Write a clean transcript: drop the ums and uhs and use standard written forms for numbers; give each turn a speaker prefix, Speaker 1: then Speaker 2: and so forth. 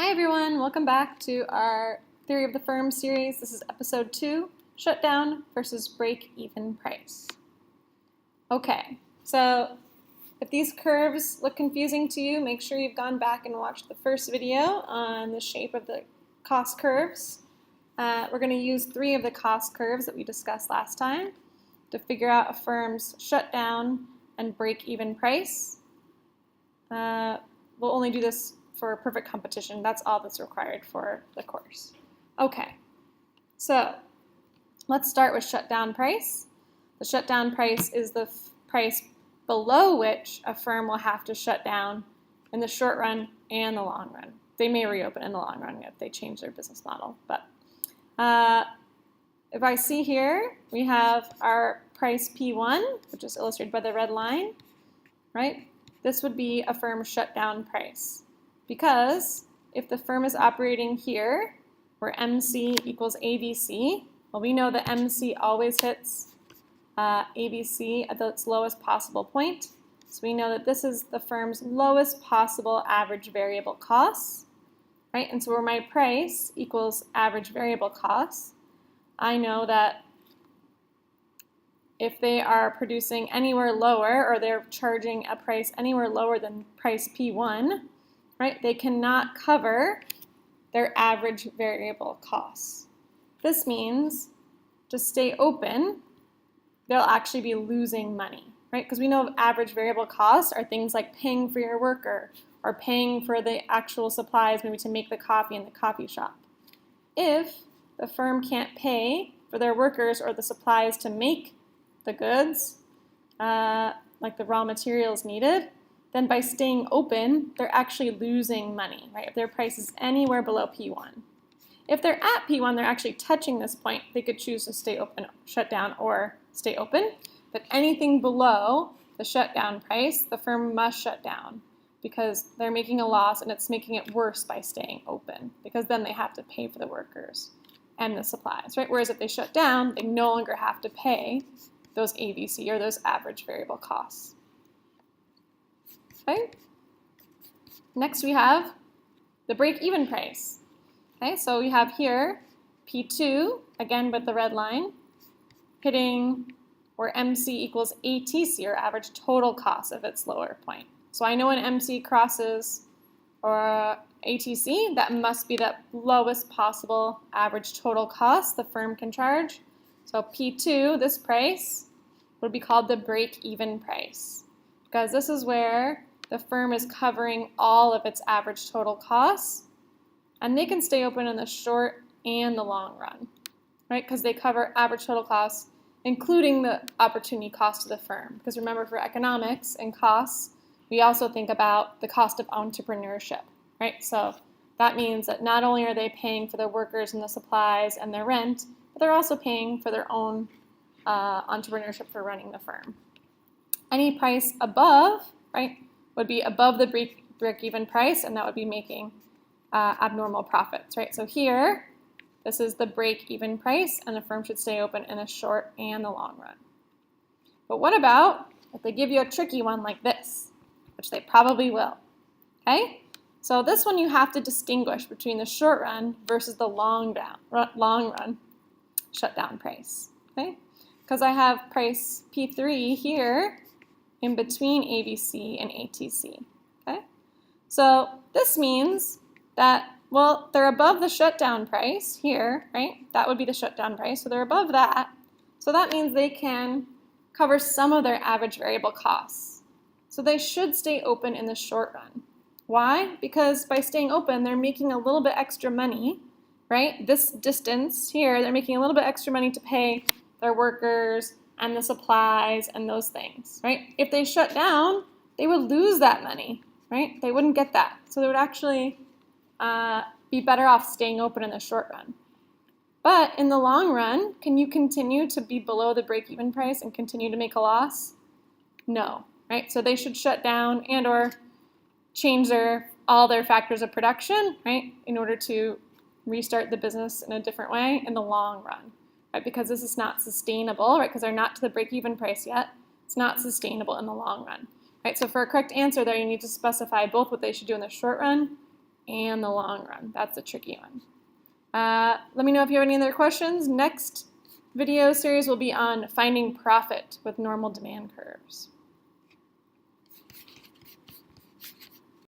Speaker 1: Hi everyone, welcome back to our Theory of the Firm series. This is episode 2, Shutdown versus Break-Even Price. Okay, so if these curves look confusing to you, make sure you've gone back and watched the first video on the shape of the cost curves. We're going to use 3 of the cost curves that we discussed last time to figure out a firm's shutdown and break-even price. We'll only do this for perfect competition. That's all that's required for the course. Okay, so let's start with shutdown price. The shutdown price is the price below which a firm will have to shut down in the short run and the long run. They may reopen in the long run if they change their business model. But if I see here, we have our price P1, which is illustrated by the red line, right? This would be a firm's shutdown price. Because if the firm is operating here, where MC equals ABC, well, we know that MC always hits ABC at its lowest possible point. So we know that this is the firm's lowest possible average variable costs, right? And so where my price equals average variable costs, I know that if they are producing anywhere lower, or they're charging a price anywhere lower than price P1, right, they cannot cover their average variable costs. This means to stay open, they'll actually be losing money, right? Because we know average variable costs are things like paying for your worker or paying for the actual supplies maybe to make the coffee in the coffee shop. If the firm can't pay for their workers or the supplies to make the goods, like the raw materials needed, then by staying open, they're actually losing money, right? If their price is anywhere below P1. If they're at P1, they're actually touching this point. They could choose to stay open, shut down, or stay open. But anything below the shutdown price, the firm must shut down because they're making a loss and it's making it worse by staying open because then they have to pay for the workers and the supplies, right? Whereas if they shut down, they no longer have to pay those ABC or those average variable costs. Okay. Next we have the break-even price. Okay, so we have here P2, again with the red line, hitting where MC equals ATC, or average total cost of its lower point. So I know when MC crosses or ATC, that must be the lowest possible average total cost the firm can charge. So P2, this price, would be called the break-even price because this is where the firm is covering all of its average total costs, and they can stay open in the short and the long run, right? Because they cover average total costs, including the opportunity cost to the firm. Because remember, for economics and costs, we also think about the cost of entrepreneurship, right? So that means that not only are they paying for their workers and the supplies and their rent, but they're also paying for their own entrepreneurship for running the firm. Any price above, right, would be above the break-even price, and that would be making abnormal profits, right? So here, this is the break-even price, and the firm should stay open in the short and the long run. But what about if they give you a tricky one like this, which they probably will, okay? So this one you have to distinguish between the short run versus the long run shutdown price, okay? Because I have price P3 here in between ABC and ATC, okay? So this means that, well, they're above the shutdown price here, right? That would be the shutdown price, so they're above that. So that means they can cover some of their average variable costs. So they should stay open in the short run. Why? Because by staying open, they're making a little bit extra money, right? This distance here, they're making a little bit extra money to pay their workers and the supplies and those things, right? If they shut down, they would lose that money, right? They wouldn't get that. So they would actually be better off staying open in the short run. But in the long run, can you continue to be below the break-even price and continue to make a loss? No, right? So they should shut down and or change all their factors of production, right, in order to restart the business in a different way in the long run. Right, because this is not sustainable, right, because they're not to the break-even price yet. It's not sustainable in the long run. Right, so for a correct answer there, you need to specify both what they should do in the short run and the long run. That's the tricky one. Let me know if you have any other questions. Next video series will be on finding profit with normal demand curves.